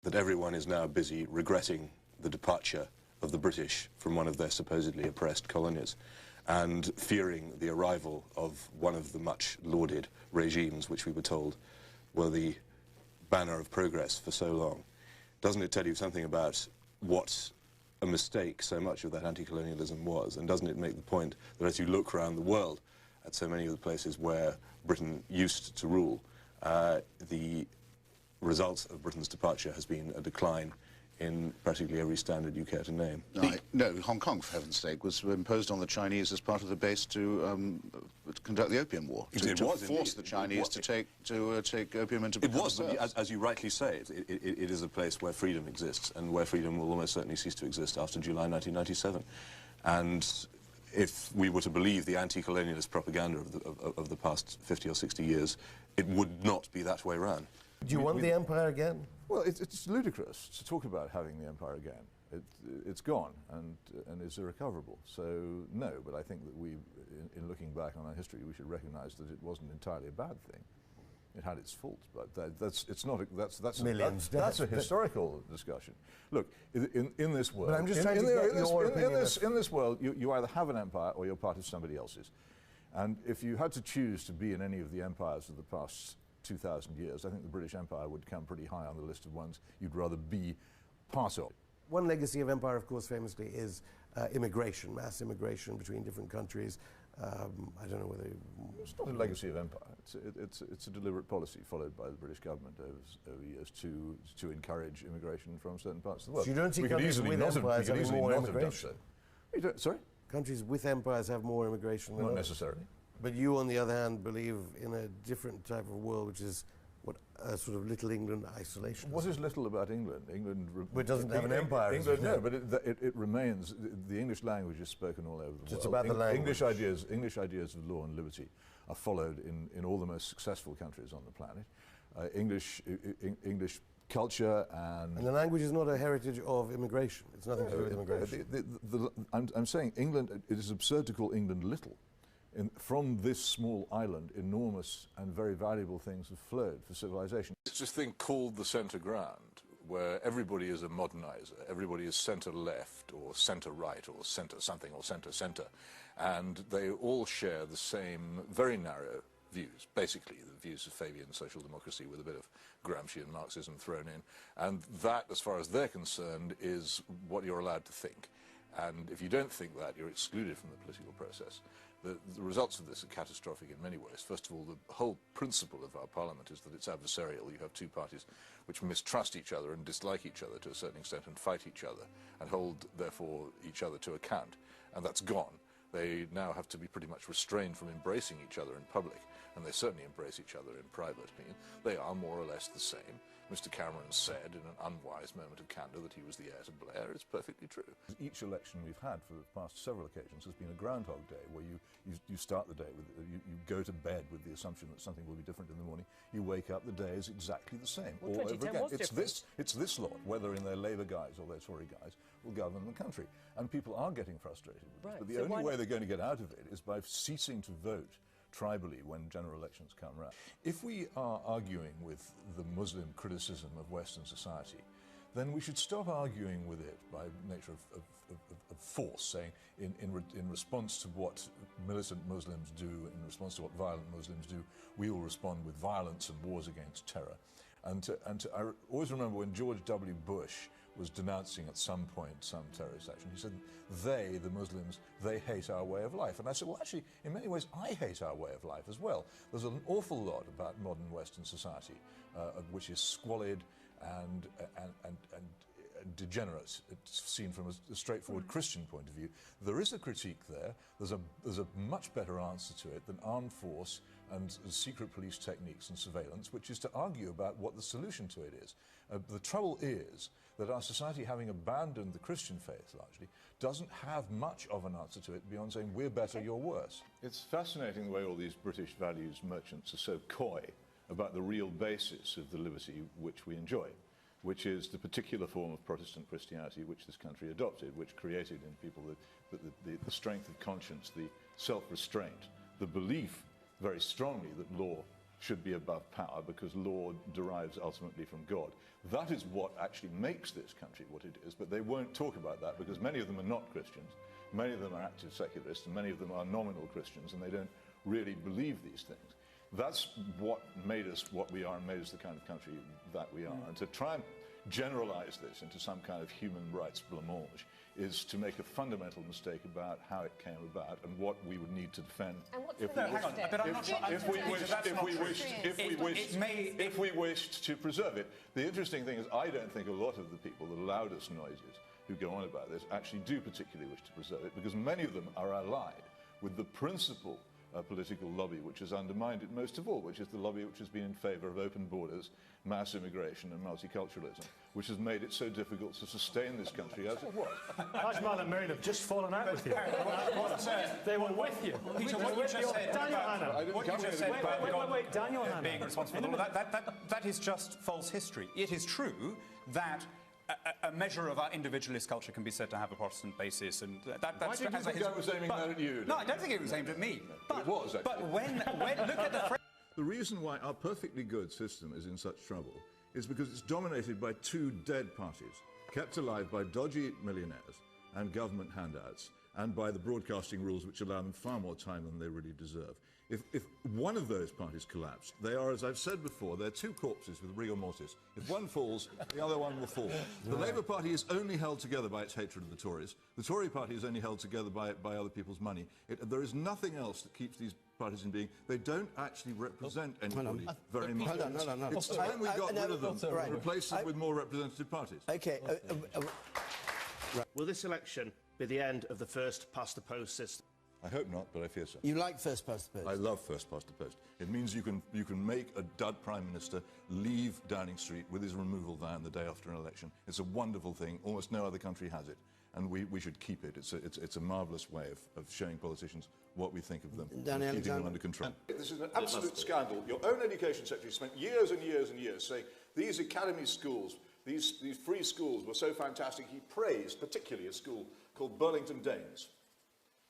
that everyone is now busy regretting the departure of the British from one of their supposedly oppressed colonies and fearing the arrival of one of the much lauded regimes which we were told were the banner of progress for so long. Doesn't it tell you something about what a mistake so much of that anti-colonialism was? And doesn't it make the point that as you look around the world at so many of the places where Britain used to rule, the result of Britain's departure has been a decline in practically every standard you care to name? No, Hong Kong, for heaven's sake, was imposed on the Chinese as part of the base to conduct the Opium War. To force the Chinese to take opium into Britain. It was, as you rightly say, it is a place where freedom exists, and where freedom will almost certainly cease to exist after July 1997. And if we were to believe the anti-colonialist propaganda of the past 50 or 60 years, it would not be that way round. Do you want the empire again? Well, it's ludicrous to talk about having the empire again. It's gone and is irrecoverable. So no, but I think that in looking back on our history, we should recognise that it wasn't entirely a bad thing. It had its faults, but that's a historical discussion. Look, in this world, but I'm just trying to get your opinion. In this world, you either have an empire or you're part of somebody else's. And if you had to choose to be in any of the empires of the past 2,000 years, I think the British Empire would come pretty high on the list of ones you'd rather be part of. One legacy of empire, of course, famously, is immigration, mass immigration between different countries. I don't know whether... It's not a legacy of empire. It's a deliberate policy followed by the British government over years to encourage immigration from certain parts of the world. So you don't see countries with empires having more immigration? Sorry? Countries with empires have more immigration than Not others. necessarily. But you, on the other hand, believe in a different type of world, which is what sort of Little England isolation. What is little about England? England doesn't have an empire. England, no, but it remains. The English language is spoken all over the world. It's about the language. English ideas of law and liberty are followed in all the most successful countries on the planet. English culture and the language is not a heritage of immigration. It's nothing to do with immigration. I'm saying England. It is absurd to call England little. From this small island, enormous and very valuable things have flowed for civilization. It's this thing called the centre ground, where everybody is a modernizer, everybody is centre-left or centre-right or centre something or centre-centre, and they all share the same very narrow views, basically the views of Fabian social democracy with a bit of Gramscian Marxism thrown in, and that, as far as they're concerned, is what you're allowed to think. And if you don't think that, you're excluded from the political process. The results of this are catastrophic in many ways. First of all, the whole principle of our parliament is that it's adversarial. You have two parties which mistrust each other and dislike each other to a certain extent and fight each other and hold, therefore, each other to account. And that's gone. They now have to be pretty much restrained from embracing each other in public, and they certainly embrace each other in private. I mean, they are more or less the same. Mr. Cameron said in an unwise moment of candour that he was the heir to Blair. It's perfectly true. Each election we've had for the past several occasions has been a Groundhog Day, where you start the day with, you go to bed with the assumption that something will be different in the morning. You wake up, the day is exactly the same all over again. It's this lot, whether in their Labour guise or their Tory guise, will govern the country. And people are getting frustrated with this. But the only way they're going to get out of it is by ceasing to vote tribally when general elections come round. If we are arguing with the Muslim criticism of Western society, then we should stop arguing with it by nature of force, saying in response to what militant Muslims do, in response to what violent Muslims do, we will respond with violence and wars against terror. I always remember when George W. Bush was denouncing at some point some terrorist action. He said, they, the Muslims, they hate our way of life. And I said, well, actually, in many ways, I hate our way of life as well. There's an awful lot about modern Western society which is squalid and degenerate. It's seen from a straightforward Christian point of view. There is a critique there. There's a much better answer to it than armed force and secret police techniques and surveillance, which is to argue about what the solution to it is. The trouble is that our society, having abandoned the Christian faith largely, doesn't have much of an answer to it beyond saying, we're better, you're worse. It's fascinating the way all these British values merchants are so coy about the real basis of the liberty which we enjoy, which is the particular form of Protestant Christianity which this country adopted, which created in people the strength of conscience, the self-restraint, the belief very strongly that law should be above power because law derives ultimately from God. That is what actually makes this country what it is, but they won't talk about that because many of them are not Christians, many of them are active secularists, and many of them are nominal Christians, and they don't really believe these things. That's what made us what we are and made us the kind of country that we are. And to try and generalize this into some kind of human rights blancmange is to make a fundamental mistake about how it came about and what we would need to defend if we wished to preserve it. The interesting thing is I don't think a lot of the people, the loudest noises who go on about this, actually do particularly wish to preserve it, because many of them are allied with the principal political lobby which has undermined it most of all, which is the lobby which has been in favour of open borders, mass immigration and multiculturalism, which has made it so difficult to sustain this country as it was. Ajmal and Marine have just fallen out with you. They were with you. Peter, what you just said Daniel Hannan. What you just said Wait, Daniel Hannan. being responsible for that is just false history. It is true that a measure of our individualist culture can be said to have a Protestant basis, and that's... Why did you think I was aiming that at you? No, I don't think it was aimed at me. But it was, actually. But when look at the... The reason why our perfectly good system is in such trouble is because it's dominated by two dead parties, kept alive by dodgy millionaires and government handouts, and by the broadcasting rules which allow them far more time than they really deserve. If one of those parties collapsed, they are, as I've said before, they're two corpses with rigor mortis. If one falls, the other one will fall. The Labour Party is only held together by its hatred of the Tories. The Tory Party is only held together by other people's money. There is nothing else that keeps these parties in being. They don't actually represent anybody very much. No. It's time we got rid of them and replaced them with more representative parties. Okay. Will this election be the end of the first-past-the-post system? I hope not, but I fear so. You like first past the post? I love first past the post. It means you can make a dud Prime Minister leave Downing Street with his removal van the day after an election. It's a wonderful thing. Almost no other country has it, and we should keep it. It's a marvellous way of showing politicians what we think of them, and keeping them under control. This is an absolute scandal. Your own Education Secretary spent years and years and years saying these academy schools, these free schools were so fantastic. He praised particularly a school called Burlington Danes.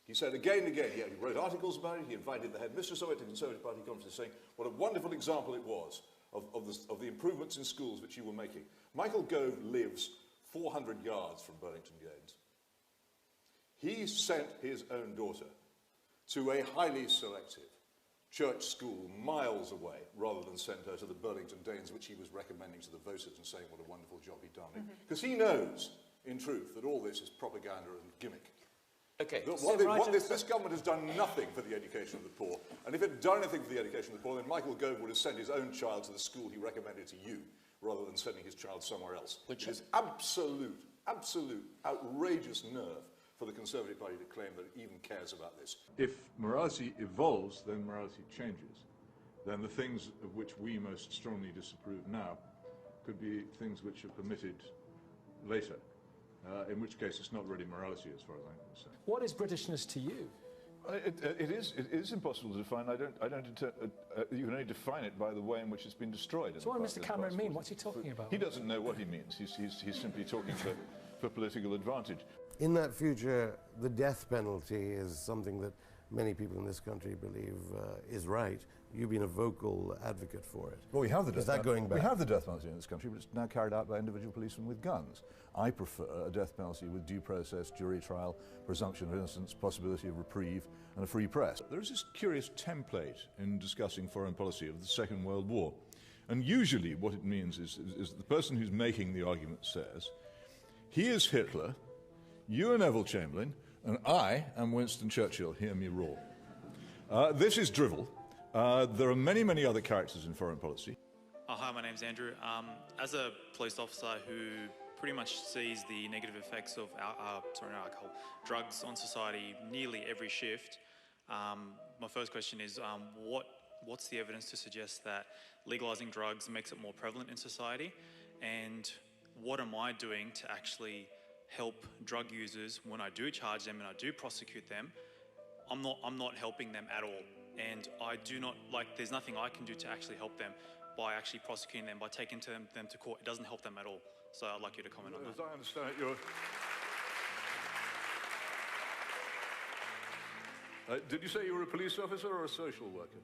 He said again and again, he wrote articles about it, he invited the headmistress of it to Conservative Party conferences saying what a wonderful example it was of the improvements in schools which you were making. Michael Gove lives 400 yards from Burlington Danes. He sent his own daughter to a highly selective church school miles away rather than send her to the Burlington Danes, which he was recommending to the voters and saying what a wonderful job he'd done. Because he knows, in truth, that all this is propaganda and gimmick. Okay. This government has done nothing for the education of the poor, and if it had done anything for the education of the poor, then Michael Gove would have sent his own child to the school he recommended to you, rather than sending his child somewhere else. Which is absolute, outrageous nerve for the Conservative Party to claim that it even cares about this. If morality evolves, then morality changes. Then the things of which we most strongly disapprove now could be things which are permitted later. In which case, it's not really morality as far as I'm concerned. What is Britishness to you? It is impossible to define. You can only define it by the way in which it's been destroyed. So what does Mr. Cameron mean? What's he talking about? He doesn't know what he means. He's simply talking for political advantage. In that future, the death penalty is something that many people in this country believe is right. You've been a vocal advocate for it. Well, we have the death penalty. Is that going back? We have the death penalty in this country, but it's now carried out by individual policemen with guns. I prefer a death penalty with due process, jury trial, presumption of innocence, possibility of reprieve, and a free press. There is this curious template in discussing foreign policy of the Second World War. And usually what it means is the person who's making the argument says, he is Hitler, you are Neville Chamberlain, and I am Winston Churchill, hear me roar. This is drivel. There are many, many other characters in foreign policy. Hi, my name's Andrew. As a police officer who pretty much sees the negative effects of alcohol, drugs on society nearly every shift, my first question is what's the evidence to suggest that legalising drugs makes it more prevalent in society? And what am I doing to actually help drug users when I do charge them and I do prosecute them? I'm not helping them at all. And I do not, there's nothing I can do to actually help them by actually prosecuting them, by taking them to court. It doesn't help them at all. So I'd like you to comment on that. As I understand it, you're... did you say you were a police officer or a social worker?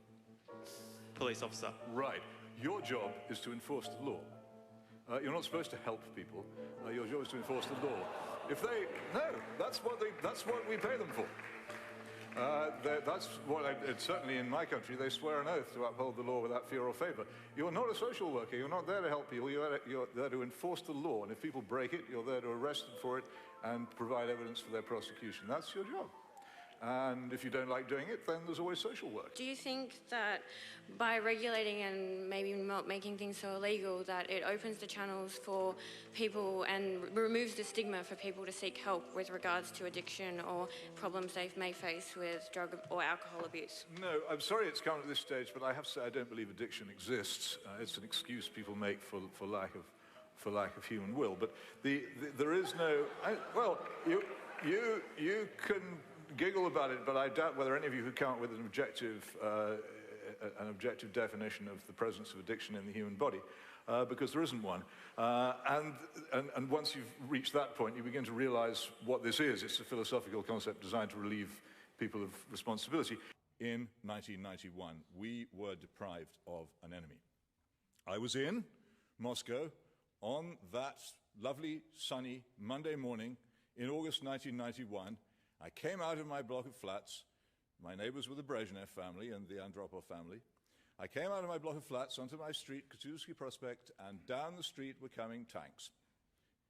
police officer. Right. Your job is to enforce the law. You're not supposed to help people. Your job is to enforce the law. If they... No, that's what we pay them for. That's what, certainly in my country, they swear an oath to uphold the law without fear or favor. You're not a social worker. You're not there to help people. You're there to enforce the law. And if people break it, you're there to arrest them for it and provide evidence for their prosecution. That's your job. And if you don't like doing it, then there's always social work. Do you think that by regulating and maybe not making things so illegal, that it opens the channels for people and removes the stigma for people to seek help with regards to addiction or problems they may face with drug or alcohol abuse? No, I'm sorry it's come to this stage, but I have to say I don't believe addiction exists. It's an excuse people make for lack of human will. But there is no... well, you can giggle about it, but I doubt whether any of you who come up with an objective definition of the presence of addiction in the human body, because there isn't one. And once you've reached that point, you begin to realize what this is. It's a philosophical concept designed to relieve people of responsibility. In 1991, we were deprived of an enemy. I was in Moscow on that lovely, sunny Monday morning in August 1991. I came out of my block of flats. My neighbors were the Brezhnev family and the Andropov family. I came out of my block of flats onto my street, Kutuzovsky Prospect, and down the street were coming tanks.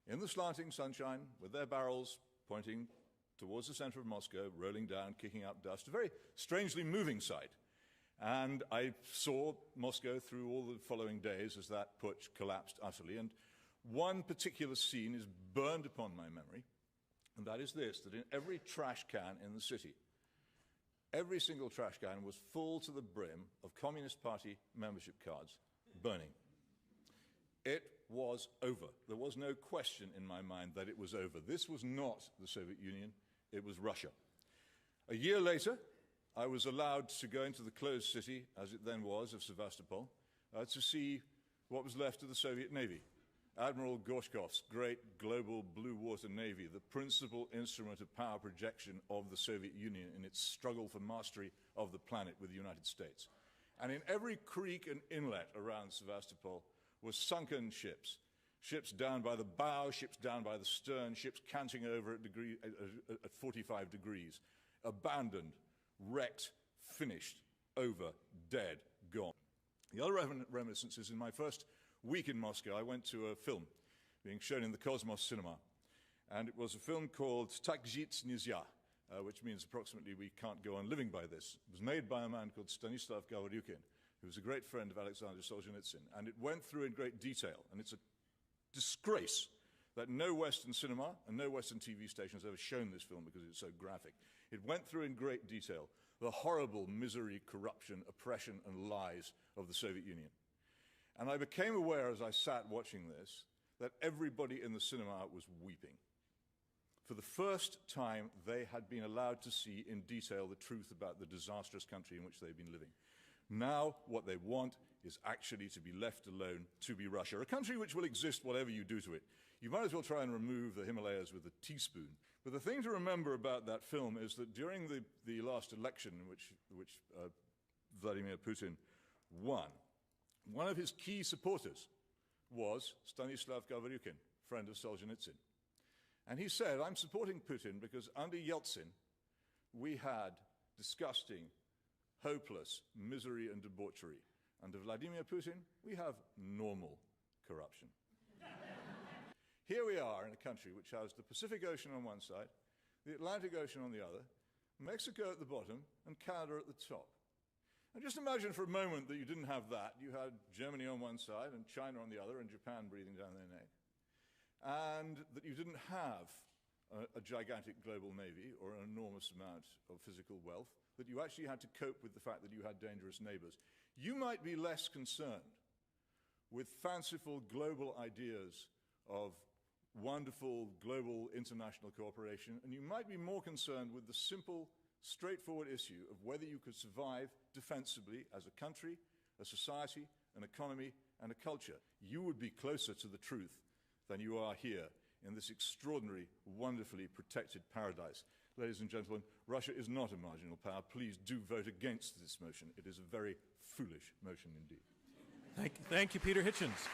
In the slanting sunshine, with their barrels pointing towards the center of Moscow, rolling down, kicking up dust, a very strangely moving sight. And I saw Moscow through all the following days as that putsch collapsed utterly. And one particular scene is burned upon my memory. And that is this, that in every trash can in the city, every single trash can was full to the brim of Communist Party membership cards, burning. It was over. There was no question in my mind that it was over. This was not the Soviet Union, it was Russia. A year later, I was allowed to go into the closed city, as it then was, of Sevastopol, to see what was left of the Soviet Navy. Admiral Gorshkov's great global blue water navy, the principal instrument of power projection of the Soviet Union in its struggle for mastery of the planet with the United States. And in every creek and inlet around Sevastopol were sunken ships. Ships down by the bow, ships down by the stern, ships canting over at 45 degrees. Abandoned, wrecked, finished, over, dead, gone. The other reminiscences in my first week in Moscow, I went to a film being shown in the Cosmos cinema, and it was a film called Tak Zhit Nizya, which means approximately we can't go on living by this. It was made by a man called Stanislav Gavaryukin, who was a great friend of Alexander Solzhenitsyn, and it went through in great detail, and it's a disgrace that no Western cinema and no Western TV station has ever shown this film because it's so graphic. It went through in great detail the horrible misery, corruption, oppression, and lies of the Soviet Union. And I became aware as I sat watching this that everybody in the cinema was weeping. For the first time, they had been allowed to see in detail the truth about the disastrous country in which they've been living. Now, what they want is actually to be left alone to be Russia, a country which will exist whatever you do to it. You might as well try and remove the Himalayas with a teaspoon. But the thing to remember about that film is that during the last election in which Vladimir Putin won, one of his key supporters was Stanislav Gavaryukin, friend of Solzhenitsyn. And he said, I'm supporting Putin because under Yeltsin, we had disgusting, hopeless misery and debauchery. Under Vladimir Putin, we have normal corruption. Here we are in a country which has the Pacific Ocean on one side, the Atlantic Ocean on the other, Mexico at the bottom, and Canada at the top. And just imagine for a moment that you didn't have that. You had Germany on one side and China on the other and Japan breathing down their neck. And that you didn't have a gigantic global navy or an enormous amount of physical wealth, that you actually had to cope with the fact that you had dangerous neighbors. You might be less concerned with fanciful global ideas of wonderful global international cooperation, and you might be more concerned with the simple, straightforward issue of whether you could survive defensively as a country, a society, an economy, and a culture. You would be closer to the truth than you are here in this extraordinary, wonderfully protected paradise. ladies and gentlemen, Russia is not a marginal power. Please do vote against this motion. It is a very foolish motion indeed. Thank you, Peter Hitchens.